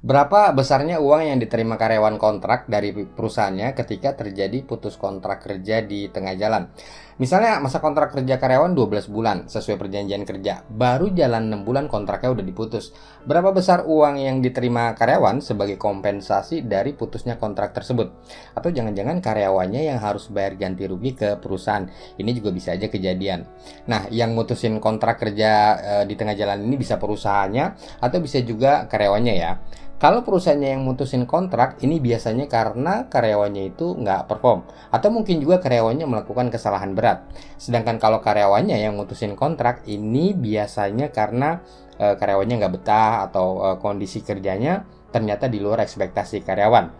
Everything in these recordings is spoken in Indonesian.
Berapa besarnya uang yang diterima karyawan kontrak dari perusahaannya ketika terjadi putus kontrak kerja di tengah jalan? Misalnya masa kontrak kerja karyawan 12 bulan sesuai perjanjian kerja, baru jalan 6 bulan kontraknya udah diputus. Berapa besar uang yang diterima karyawan sebagai kompensasi dari putusnya kontrak tersebut? Atau jangan-jangan karyawannya yang harus bayar ganti rugi ke perusahaan? Ini juga bisa aja kejadian. Nah, yang mutusin kontrak kerja di tengah jalan ini bisa perusahaannya atau bisa juga karyawannya ya. Kalau perusahaannya yang mutusin kontrak, ini biasanya karena karyawannya itu nggak perform. Atau mungkin juga karyawannya melakukan kesalahan berat. Sedangkan kalau karyawannya yang mutusin kontrak, ini biasanya karena karyawannya nggak betah atau kondisi kerjanya ternyata di luar ekspektasi karyawan.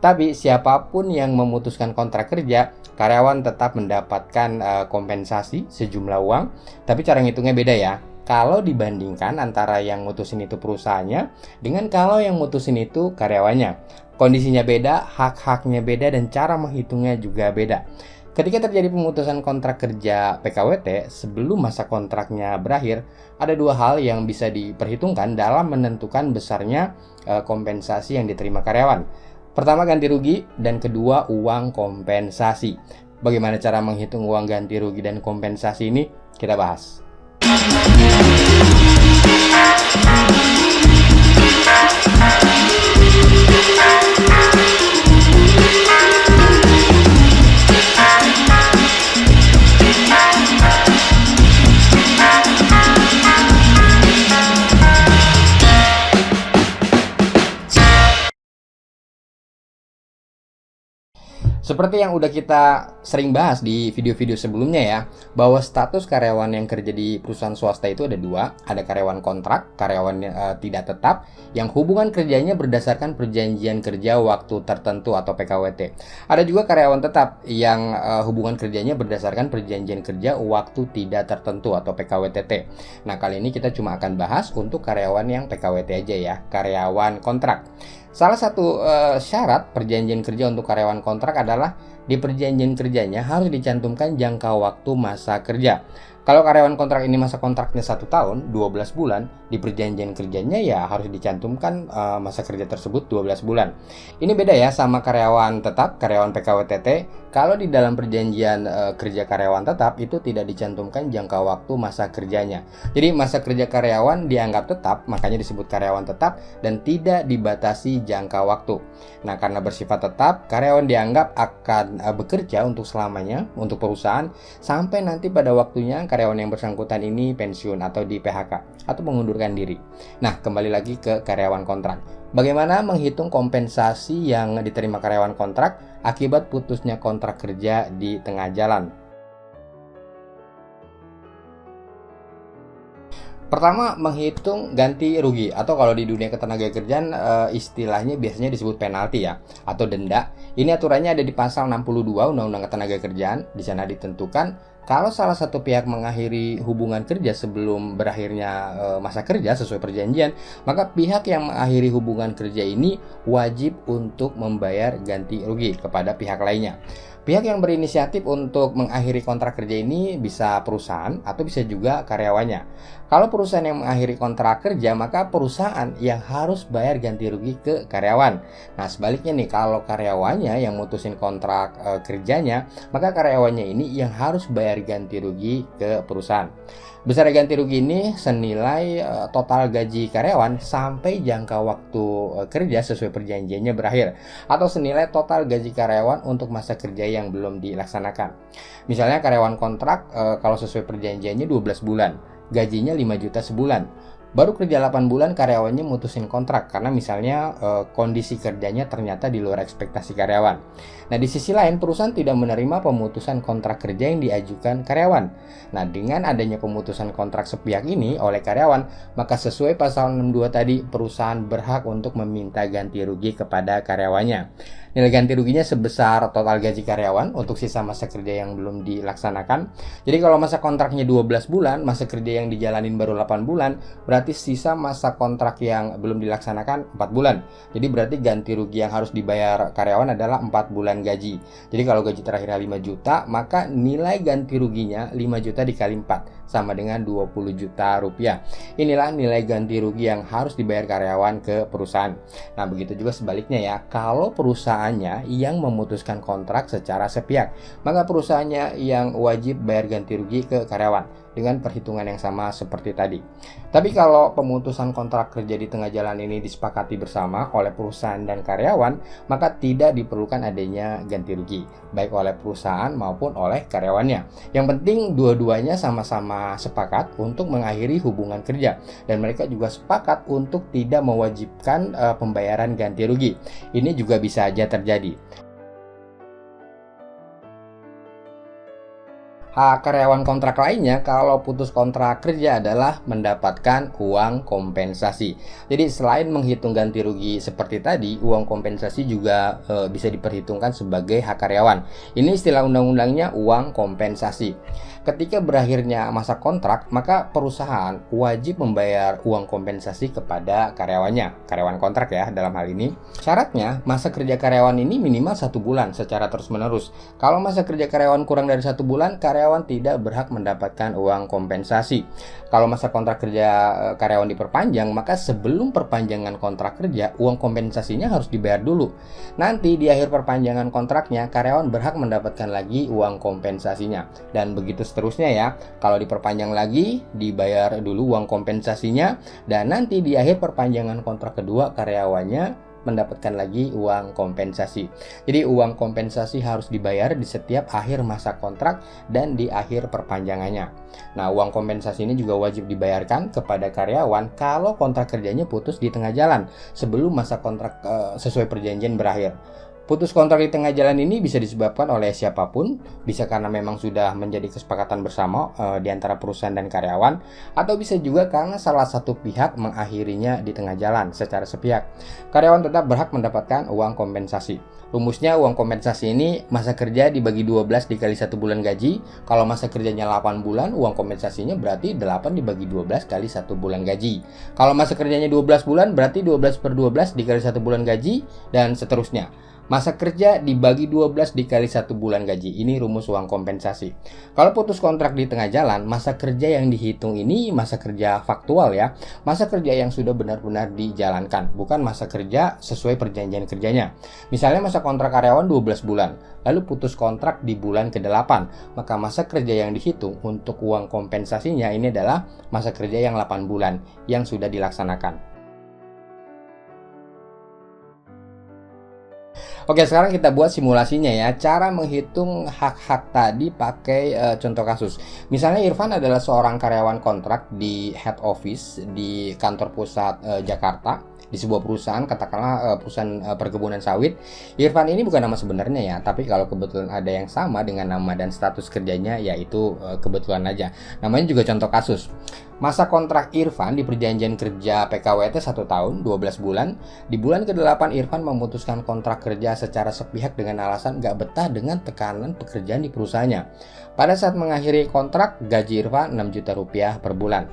Tapi siapapun yang memutuskan kontrak kerja, karyawan tetap mendapatkan kompensasi sejumlah uang. Tapi cara ngitungnya beda ya. Kalau dibandingkan antara yang mutusin itu perusahaannya dengan kalau yang mutusin itu karyawannya. Kondisinya beda, hak-haknya beda, dan cara menghitungnya juga beda. Ketika terjadi pemutusan kontrak kerja PKWT sebelum masa kontraknya berakhir, ada dua hal yang bisa diperhitungkan dalam menentukan besarnya kompensasi yang diterima karyawan. Pertama, ganti rugi, dan kedua, uang kompensasi. Bagaimana cara menghitung uang ganti rugi dan kompensasi ini? Kita bahas. Seperti yang udah kita sering bahas di video-video sebelumnya ya, bahwa status karyawan yang kerja di perusahaan swasta itu ada dua. Ada karyawan kontrak, karyawan tidak tetap, yang hubungan kerjanya berdasarkan perjanjian kerja waktu tertentu atau PKWT. Ada juga karyawan tetap yang hubungan kerjanya berdasarkan perjanjian kerja waktu tidak tertentu atau PKWTT. Nah, kali ini kita cuma akan bahas untuk karyawan yang PKWT aja ya, karyawan kontrak. Salah satu syarat perjanjian kerja untuk karyawan kontrak adalah di perjanjian kerjanya harus dicantumkan jangka waktu masa kerja. Kalau karyawan kontrak ini masa kontraknya 1 tahun, 12 bulan, di perjanjian kerjanya ya harus dicantumkan masa kerja tersebut 12 bulan. Ini beda ya sama karyawan tetap, karyawan PKWTT. Kalau di dalam perjanjian kerja karyawan tetap itu tidak dicantumkan jangka waktu masa kerjanya. Jadi masa kerja karyawan dianggap tetap, makanya disebut karyawan tetap, dan tidak dibatasi jangka waktu. Nah, karena bersifat tetap, karyawan dianggap akan bekerja untuk selamanya untuk perusahaan sampai nanti pada waktunya karyawan yang bersangkutan ini pensiun atau di PHK atau mengundurkan diri. Nah, kembali lagi ke karyawan kontrak. Bagaimana menghitung kompensasi yang diterima karyawan kontrak akibat putusnya kontrak kerja di tengah jalan? Pertama, menghitung ganti rugi atau kalau di dunia ketenagakerjaan istilahnya biasanya disebut penalti ya atau denda. Ini aturannya ada di pasal 62 Undang-Undang Ketenagakerjaan. Di sana ditentukan kalau salah satu pihak mengakhiri hubungan kerja sebelum berakhirnya masa kerja sesuai perjanjian, maka pihak yang mengakhiri hubungan kerja ini wajib untuk membayar ganti rugi kepada pihak lainnya. Pihak yang berinisiatif untuk mengakhiri kontrak kerja ini bisa perusahaan atau bisa juga karyawannya. Kalau perusahaan yang mengakhiri kontrak kerja, maka perusahaan yang harus bayar ganti rugi ke karyawan. Nah, sebaliknya nih, kalau karyawannya yang mutusin kontrak kerjanya, maka karyawannya ini yang harus bayar ganti rugi ke perusahaan. Besar ganti rugi ini senilai total gaji karyawan sampai jangka waktu kerja sesuai perjanjiannya berakhir, atau senilai total gaji karyawan untuk masa kerja yang belum dilaksanakan. Misalnya karyawan kontrak kalau sesuai perjanjiannya 12 bulan, gajinya 5 juta sebulan. Baru kerja 8 bulan karyawannya mutusin kontrak karena misalnya kondisi kerjanya ternyata di luar ekspektasi karyawan. Nah, di sisi lain perusahaan tidak menerima pemutusan kontrak kerja yang diajukan karyawan. Nah, dengan adanya pemutusan kontrak sepihak ini oleh karyawan, maka sesuai pasal 62 tadi perusahaan berhak untuk meminta ganti rugi kepada karyawannya. Nilai ganti ruginya sebesar total gaji karyawan untuk sisa masa kerja yang belum dilaksanakan. Jadi kalau masa kontraknya 12 bulan, masa kerja yang dijalanin baru 8 bulan, berarti sisa masa kontrak yang belum dilaksanakan 4 bulan. Jadi berarti ganti rugi yang harus dibayar karyawan adalah 4 bulan gaji. Jadi kalau gaji terakhirnya 5 juta, maka nilai ganti ruginya 5 juta dikali 4. sama dengan 20 juta rupiah. Inilah nilai ganti rugi yang harus dibayar karyawan ke perusahaan. Nah, begitu juga sebaliknya ya. Kalau perusahaannya yang memutuskan kontrak secara sepihak, maka perusahaannya yang wajib bayar ganti rugi ke karyawan dengan perhitungan yang sama seperti tadi. Tapi kalau pemutusan kontrak kerja di tengah jalan ini disepakati bersama oleh perusahaan dan karyawan, maka tidak diperlukan adanya ganti rugi, baik oleh perusahaan maupun oleh karyawannya. Yang penting dua-duanya sama-sama sepakat untuk mengakhiri hubungan kerja, dan mereka juga sepakat untuk tidak mewajibkan pembayaran ganti rugi. Ini juga bisa saja terjadi. Hak karyawan kontrak lainnya kalau putus kontrak kerja adalah mendapatkan uang kompensasi. Jadi selain menghitung ganti rugi seperti tadi, uang kompensasi juga bisa diperhitungkan sebagai hak karyawan. Ini istilah undang-undangnya uang kompensasi. Ketika berakhirnya masa kontrak, maka perusahaan wajib membayar uang kompensasi kepada karyawannya, karyawan kontrak ya dalam hal ini. Syaratnya masa kerja karyawan ini minimal 1 bulan secara terus-menerus. Kalau masa kerja karyawan kurang dari 1 bulan, karyawan tidak berhak mendapatkan uang kompensasi. Kalau masa kontrak kerja karyawan diperpanjang, maka sebelum perpanjangan kontrak kerja, uang kompensasinya harus dibayar dulu. Nanti di akhir perpanjangan kontraknya, karyawan berhak mendapatkan lagi uang kompensasinya. Dan begitu seterusnya ya. Kalau diperpanjang lagi, dibayar dulu uang kompensasinya, dan nanti di akhir perpanjangan kontrak kedua, karyawannya mendapatkan lagi uang kompensasi. Jadi uang kompensasi harus dibayar di setiap akhir masa kontrak dan di akhir perpanjangannya. Nah, uang kompensasi ini juga wajib dibayarkan kepada karyawan kalau kontrak kerjanya putus di tengah jalan sebelum masa kontrak sesuai perjanjian berakhir. Putus kontrak di tengah jalan ini bisa disebabkan oleh siapapun, bisa karena memang sudah menjadi kesepakatan bersama di antara perusahaan dan karyawan, atau bisa juga karena salah satu pihak mengakhirinya di tengah jalan secara sepihak. Karyawan tetap berhak mendapatkan uang kompensasi. Rumusnya uang kompensasi ini masa kerja dibagi 12 dikali 1 bulan gaji. Kalau masa kerjanya 8 bulan, uang kompensasinya berarti 8 dibagi 12 kali 1 bulan gaji. Kalau masa kerjanya 12 bulan, berarti 12 per 12 dikali 1 bulan gaji, dan seterusnya. Masa kerja dibagi 12 dikali 1 bulan gaji. Ini rumus uang kompensasi. Kalau putus kontrak di tengah jalan, masa kerja yang dihitung ini masa kerja faktual ya. Masa kerja yang sudah benar-benar dijalankan, bukan masa kerja sesuai perjanjian kerjanya. Misalnya masa kontrak karyawan 12 bulan, lalu putus kontrak di bulan ke-8. Maka masa kerja yang dihitung untuk uang kompensasinya ini adalah masa kerja yang 8 bulan yang sudah dilaksanakan. Oke, sekarang kita buat simulasinya ya. Cara menghitung hak-hak tadi pakai contoh kasus. Misalnya Irfan adalah seorang karyawan kontrak di head office di kantor pusat Jakarta, di sebuah perusahaan, katakanlah perusahaan perkebunan sawit. Irfan ini bukan nama sebenarnya ya, tapi kalau kebetulan ada yang sama dengan nama dan status kerjanya, yaitu kebetulan aja. Namanya juga contoh kasus. Masa kontrak Irfan di perjanjian kerja PKWT 1 tahun 12 bulan. Di bulan ke-8 Irfan memutuskan kontrak kerja secara sepihak dengan alasan gak betah dengan tekanan pekerjaan di perusahaannya. Pada saat mengakhiri kontrak, gaji Irfan 6 juta rupiah per bulan.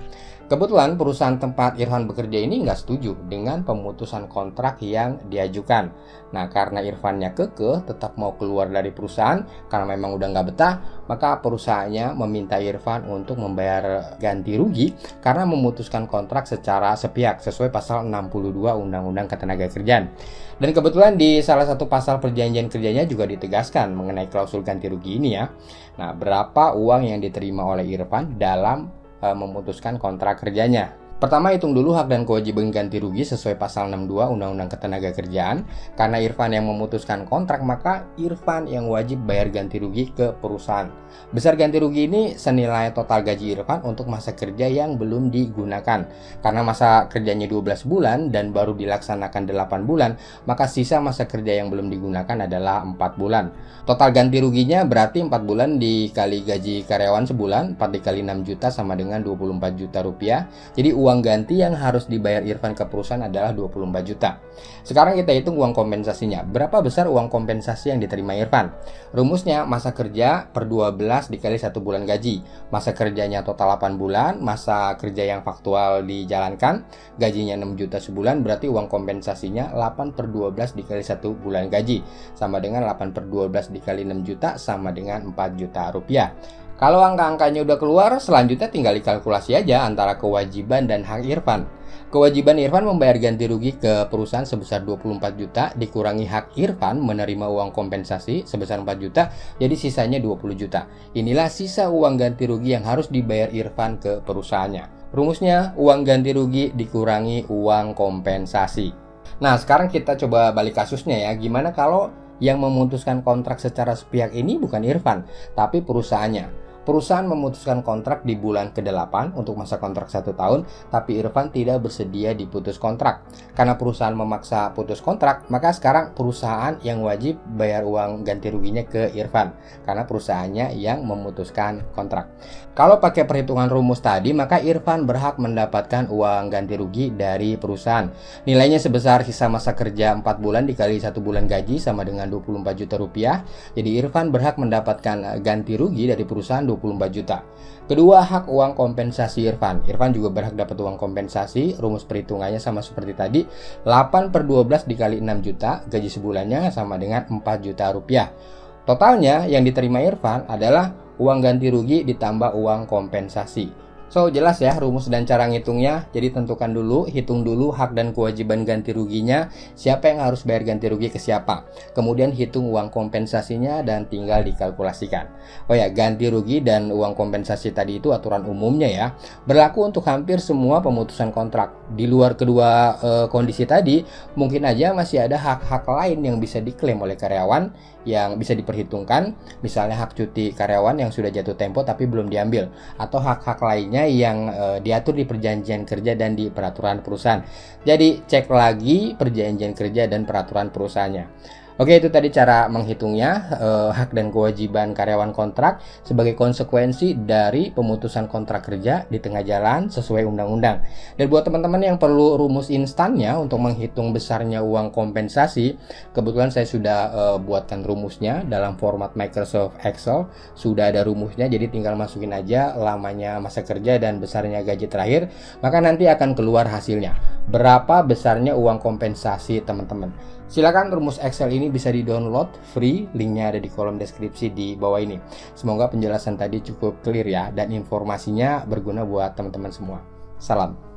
Kebetulan perusahaan tempat Irfan bekerja ini nggak setuju dengan pemutusan kontrak yang diajukan. Nah, karena Irfannya kekeh tetap mau keluar dari perusahaan karena memang udah nggak betah, maka perusahaannya meminta Irfan untuk membayar ganti rugi karena memutuskan kontrak secara sepihak sesuai pasal 62 Undang-Undang Ketenagakerjaan. Dan kebetulan di salah satu pasal perjanjian kerjanya juga ditegaskan mengenai klausul ganti rugi ini ya. Nah, berapa uang yang diterima oleh Irfan dalam memutuskan kontrak kerjanya. Pertama, hitung dulu hak dan kewajiban ganti rugi sesuai pasal 62 Undang-Undang Ketenagakerjaan. Karena Irfan yang memutuskan kontrak, maka Irfan yang wajib bayar ganti rugi ke perusahaan. Besar ganti rugi ini senilai total gaji Irfan untuk masa kerja yang belum digunakan. Karena masa kerjanya 12 bulan dan baru dilaksanakan 8 bulan, maka sisa masa kerja yang belum digunakan adalah 4 bulan. Total ganti ruginya berarti 4 bulan dikali gaji karyawan sebulan, 4 dikali 6 juta sama dengan 24 juta rupiah. Jadi uang ganti yang harus dibayar Irfan ke perusahaan adalah 24 juta. Sekarang kita hitung uang kompensasinya. Berapa besar uang kompensasi yang diterima Irfan? Rumusnya masa kerja per 12 dikali 1 bulan gaji. Masa kerjanya total 8 bulan, masa kerja yang faktual dijalankan, gajinya 6 juta sebulan, berarti uang kompensasinya 8 per 12 dikali 1 bulan gaji. Sama dengan 8 per 12 dikali 6 juta sama dengan 4 juta rupiah. Kalau angka-angkanya udah keluar, selanjutnya tinggal dikalkulasi aja antara kewajiban dan hak Irfan. Kewajiban Irfan membayar ganti rugi ke perusahaan sebesar 24 juta, dikurangi hak Irfan menerima uang kompensasi sebesar 4 juta, jadi sisanya 20 juta. Inilah sisa uang ganti rugi yang harus dibayar Irfan ke perusahaannya. Rumusnya, uang ganti rugi dikurangi uang kompensasi. Nah, sekarang kita coba balik kasusnya ya. Gimana kalau yang memutuskan kontrak secara sepihak ini bukan Irfan, tapi perusahaannya? Perusahaan memutuskan kontrak di bulan ke-8 untuk masa kontrak 1 tahun, tapi Irfan tidak bersedia diputus kontrak. Karena perusahaan memaksa putus kontrak, maka sekarang perusahaan yang wajib bayar uang ganti ruginya ke Irfan, karena perusahaannya yang memutuskan kontrak. Kalau pakai perhitungan rumus tadi, maka Irfan berhak mendapatkan uang ganti rugi dari perusahaan. Nilainya sebesar sisa masa kerja 4 bulan dikali 1 bulan gaji sama dengan 24 juta rupiah. Jadi Irfan berhak mendapatkan ganti rugi dari perusahaan 24 juta. Kedua, hak uang kompensasi Irfan. Irfan juga berhak dapat uang kompensasi. Rumus perhitungannya sama seperti tadi. 8/12 dikali 6 juta, gaji sebulannya sama dengan 4 juta rupiah. Totalnya yang diterima Irfan adalah uang ganti rugi ditambah uang kompensasi. So, jelas ya rumus dan cara ngitungnya. Jadi tentukan dulu, hitung dulu hak dan kewajiban ganti ruginya, siapa yang harus bayar ganti rugi ke siapa. Kemudian hitung uang kompensasinya dan tinggal dikalkulasikan. Oh ya, ganti rugi dan uang kompensasi tadi itu aturan umumnya ya. Berlaku untuk hampir semua pemutusan kontrak. Di luar kedua kondisi tadi, mungkin aja masih ada hak-hak lain yang bisa diklaim oleh karyawan yang bisa diperhitungkan, misalnya hak cuti karyawan yang sudah jatuh tempo tapi belum diambil, atau hak-hak lainnya yang diatur di perjanjian kerja dan di peraturan perusahaan. Jadi cek lagi perjanjian kerja dan peraturan perusahaannya. Oke, itu tadi cara menghitungnya, hak dan kewajiban karyawan kontrak sebagai konsekuensi dari pemutusan kontrak kerja di tengah jalan sesuai undang-undang. Dan buat teman-teman yang perlu rumus instannya untuk menghitung besarnya uang kompensasi, kebetulan saya sudah buatkan rumusnya dalam format Microsoft Excel. Sudah ada rumusnya, jadi tinggal masukin aja lamanya masa kerja dan besarnya gaji terakhir, maka nanti akan keluar hasilnya. Berapa besarnya uang kompensasi teman-teman. Silakan rumus Excel ini bisa di-download free, linknya ada di kolom deskripsi di bawah ini. Semoga penjelasan tadi cukup clear ya, dan informasinya berguna buat teman-teman semua. Salam.